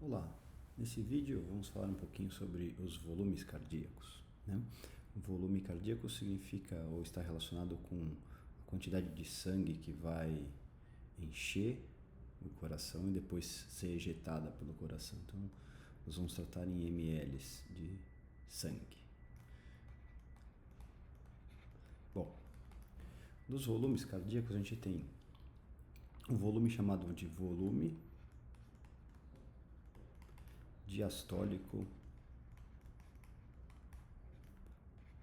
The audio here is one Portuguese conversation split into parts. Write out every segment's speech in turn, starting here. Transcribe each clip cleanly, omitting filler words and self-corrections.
Olá, nesse vídeo vamos falar um pouquinho sobre os volumes cardíacos, né? O volume cardíaco significa ou está relacionado com a quantidade de sangue que vai encher o coração e depois ser ejetada pelo coração. Então, nós vamos tratar em ml de sangue. Bom, nos volumes cardíacos a gente tem um volume chamado de volume diastólico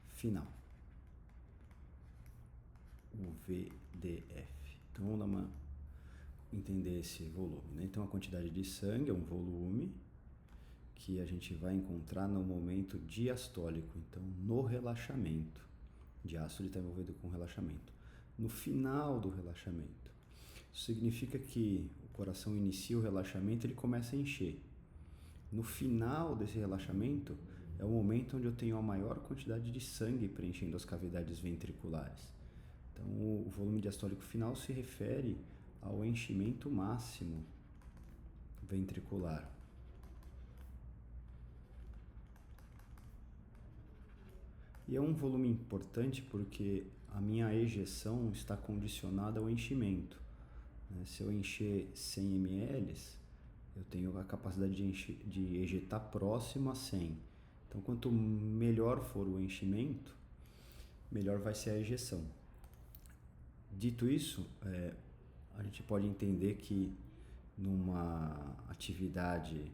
final, o VDF. Então vamos entender esse volume, né? Então a quantidade de sangue é um volume que a gente vai encontrar no momento diastólico, então no relaxamento. Diástole está envolvido com relaxamento. No final do relaxamento. Isso significa que o coração inicia o relaxamento e ele começa a encher. No final desse relaxamento é o momento onde eu tenho a maior quantidade de sangue preenchendo as cavidades ventriculares. Então, o volume diastólico final se refere ao enchimento máximo ventricular. E é um volume importante porque a minha ejeção está condicionada ao enchimento. Se eu encher 100 ml, eu tenho a capacidade de ejetar próximo a 100. Então, quanto melhor for o enchimento, melhor vai ser a ejeção. Dito isso, a gente pode entender que numa atividade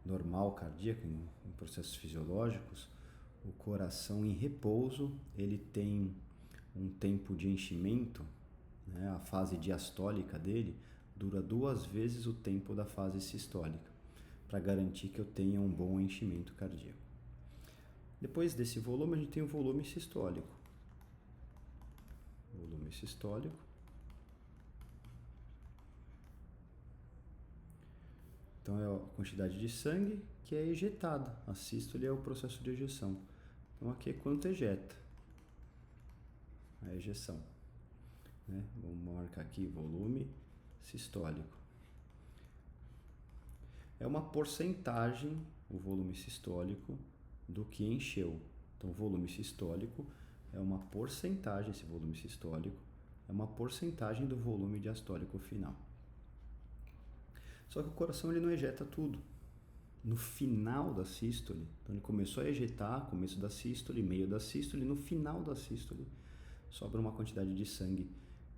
normal cardíaca, em processos fisiológicos, o coração em repouso, ele tem um tempo de enchimento, né, a fase diastólica dele dura 2 vezes o tempo da fase sistólica, para garantir que eu tenha um bom enchimento cardíaco. Depois desse volume, a gente tem o volume sistólico. Volume sistólico. Então é a quantidade de sangue que é ejetada. A sístole é o processo de ejeção. Então aqui é quanto ejeta a ejeção, né? Vamos marcar aqui volume sistólico. É uma porcentagem, o volume sistólico, do que encheu. Então, o volume sistólico é uma porcentagem, esse volume sistólico é uma porcentagem do volume diastólico final. Só que o coração ele não ejeta tudo. No final da sístole, então ele começou a ejetar, começo da sístole, meio da sístole, no final da sístole, sobra uma quantidade de sangue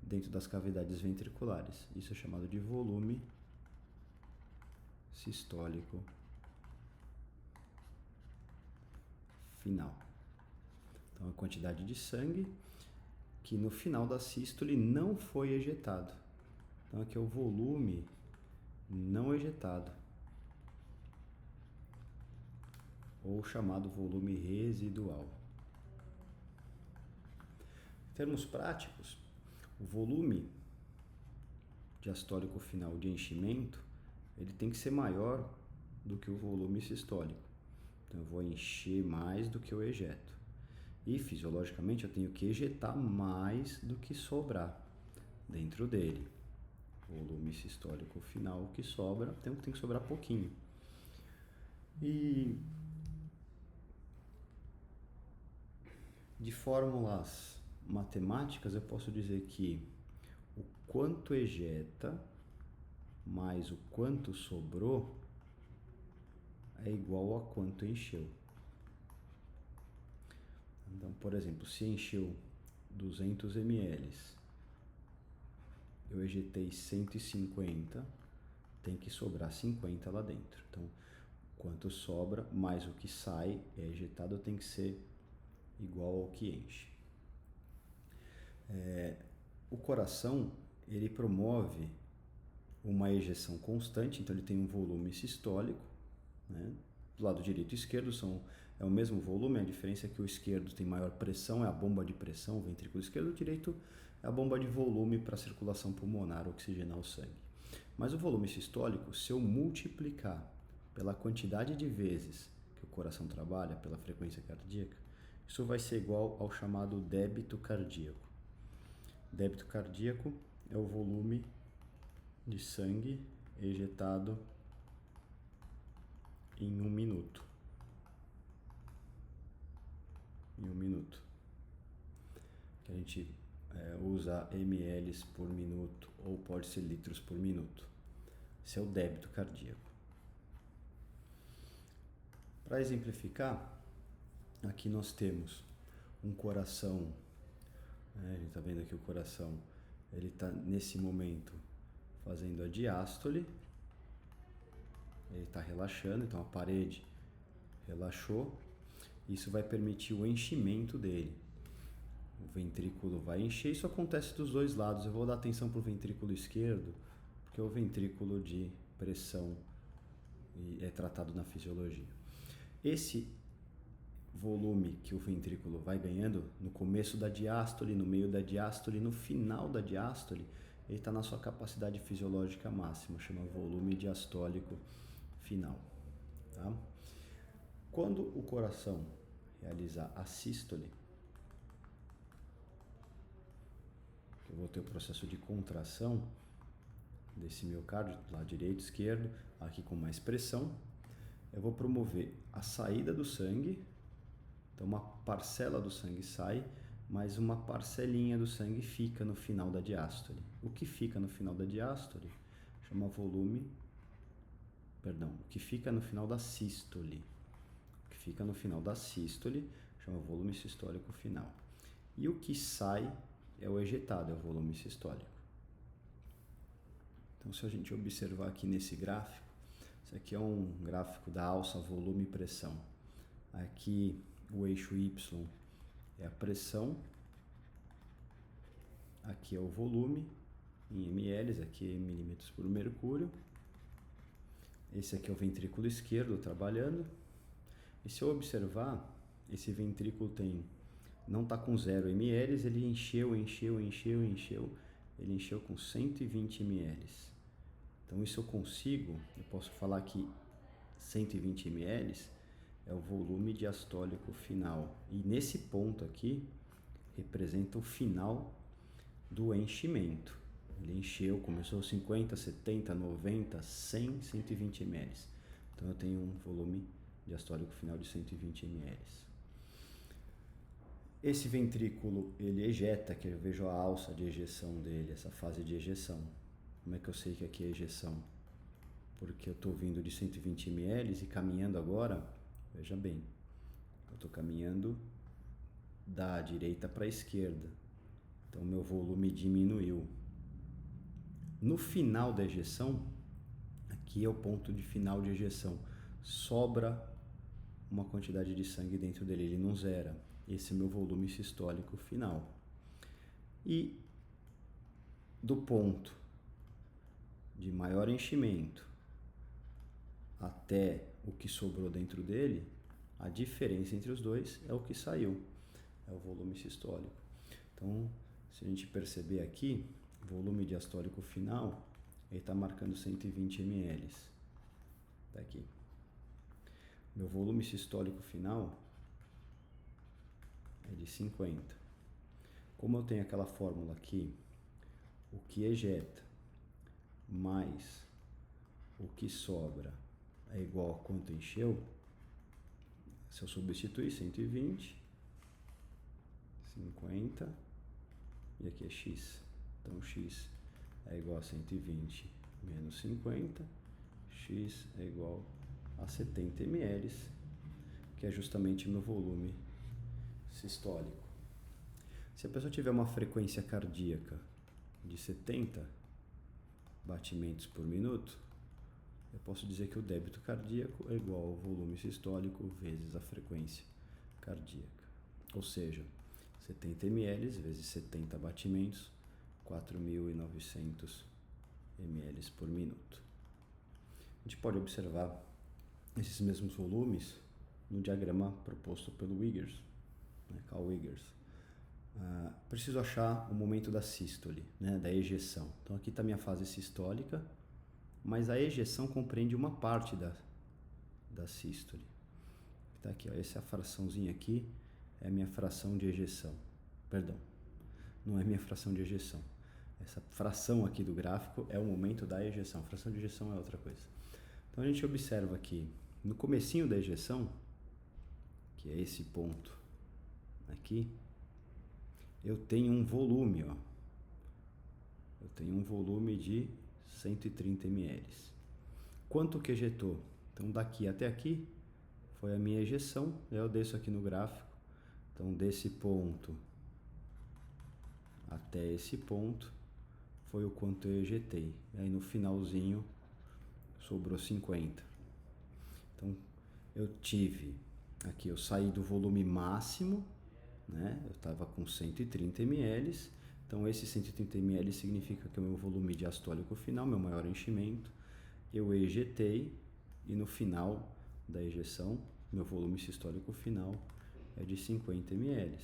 dentro das cavidades ventriculares. Isso é chamado de volume sistólico final. Então, a quantidade de sangue que no final da sístole não foi ejetado. Então, aqui é o volume não ejetado, ou chamado volume residual. Em termos práticos, o volume diastólico final de enchimento, ele tem que ser maior do que o volume sistólico. Então, eu vou encher mais do que eu ejeto. E, fisiologicamente, eu tenho que ejetar mais do que sobrar dentro dele. O volume sistólico final que sobra, tem que sobrar pouquinho. E de fórmulas matemáticas, eu posso dizer que o quanto ejeta mais o quanto sobrou é igual a quanto encheu. Então, por exemplo, se encheu 200 ml, eu ejetei 150, tem que sobrar 50 lá dentro. Então, quanto sobra mais o que sai é ejetado tem que ser igual ao que enche. O coração, ele promove uma ejeção constante, então ele tem um volume sistólico, né? Do lado direito e esquerdo é o mesmo volume, a diferença é que o esquerdo tem maior pressão, é a bomba de pressão, o ventrículo esquerdo, o direito é a bomba de volume para a circulação pulmonar, oxigenar o sangue. Mas o volume sistólico, se eu multiplicar pela quantidade de vezes que o coração trabalha, pela frequência cardíaca, isso vai ser igual ao chamado débito cardíaco. Débito cardíaco é o volume de sangue ejetado em 1 minuto. Em 1 minuto. Que a gente usa ml por minuto ou pode ser litros por minuto. Esse é o débito cardíaco. Para exemplificar, aqui nós temos um coração, a gente está vendo aqui o coração, ele está nesse momento fazendo a diástole, ele está relaxando, então a parede relaxou, isso vai permitir o enchimento dele. O ventrículo vai encher, isso acontece dos dois lados. Eu vou dar atenção para o ventrículo esquerdo, porque é o ventrículo de pressão e é tratado na fisiologia. Esse volume que o ventrículo vai ganhando no começo da diástole, no meio da diástole, no final da diástole, ele está na sua capacidade fisiológica máxima, chama volume diastólico final. Tá? Quando o coração realizar a sístole, eu vou ter o processo de contração desse miocárdio, do lado direito, esquerdo, aqui com mais pressão, eu vou promover a saída do sangue, então uma parcela do sangue sai, mas uma parcelinha do sangue fica no final da diástole. O que fica no final da diástole chama volume, o que fica no final da sístole. O que fica no final da sístole chama volume sistólico final. E o que sai é o ejetado, é o volume sistólico. Então, se a gente observar aqui nesse gráfico, esse aqui é um gráfico da alça volume e pressão. Aqui o eixo Y é a pressão, aqui é o volume em ml, aqui é milímetros por mercúrio. Esse aqui é o ventrículo esquerdo trabalhando. E se eu observar, esse ventrículo não está com 0 ml, ele encheu, ele encheu com 120 ml. Então isso eu posso falar que 120 ml é o volume diastólico final. E nesse ponto aqui, representa o final do enchimento. Ele encheu, começou 50, 70, 90, 100, 120 ml. Então eu tenho um volume diastólico final de 120 ml. Esse ventrículo, ele ejeta, que eu vejo a alça de ejeção dele, essa fase de ejeção. Como é que eu sei que aqui é ejeção? Porque eu estou vindo de 120 ml e caminhando agora, veja bem, eu estou caminhando da direita para a esquerda. Então, meu volume diminuiu. No final da ejeção, aqui é o ponto de final de ejeção, sobra uma quantidade de sangue dentro dele, ele não zera. Esse é o meu volume sistólico final. E do ponto de maior enchimento até o que sobrou dentro dele, a diferença entre os dois é o que saiu, é o volume sistólico. Então, se a gente perceber aqui, o volume diastólico final, ele está marcando 120 ml. Está aqui. Meu volume sistólico final é de 50. Como eu tenho aquela fórmula aqui, o que ejeta mais o que sobra é igual a quanto encheu, se eu substituir 120, 50, e aqui é x. Então, x é igual a 120 menos 50, x é igual a 70 ml, que é justamente meu volume sistólico. Se a pessoa tiver uma frequência cardíaca de 70 batimentos por minuto, eu posso dizer que o débito cardíaco é igual ao volume sistólico vezes a frequência cardíaca. Ou seja, 70 ml vezes 70 batimentos, 4.900 ml por minuto. A gente pode observar esses mesmos volumes no diagrama proposto pelo Wiggers, Carl Wiggers. Preciso achar o momento da sístole, da ejeção. Então aqui está minha fase sistólica, mas a ejeção compreende uma parte da sístole. Está aqui, ó, essa fraçãozinha aqui é a minha fração de ejeção. Perdão, não é minha fração de ejeção. Essa fração aqui do gráfico é o momento da ejeção. A fração de ejeção é outra coisa. Então a gente observa aqui No comecinho da ejeção, que é esse ponto aqui, eu tenho um volume, ó. Eu tenho um volume de 130 ml. Quanto que ejetou? Então daqui até aqui foi a minha ejeção, eu desço aqui no gráfico. Então desse ponto até esse ponto foi o quanto eu ejetei. Aí no finalzinho sobrou 50. Então eu tive aqui, eu saí do volume máximo, né? Eu estava com 130 ml. Então esse 130 ml significa que é o meu volume diastólico final, meu maior enchimento. Eu ejetei e no final da ejeção, meu volume sistólico final é de 50 ml.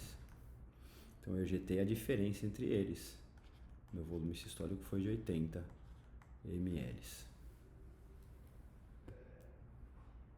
Então eu ejetei a diferença entre eles. Meu volume sistólico foi de 80 ml.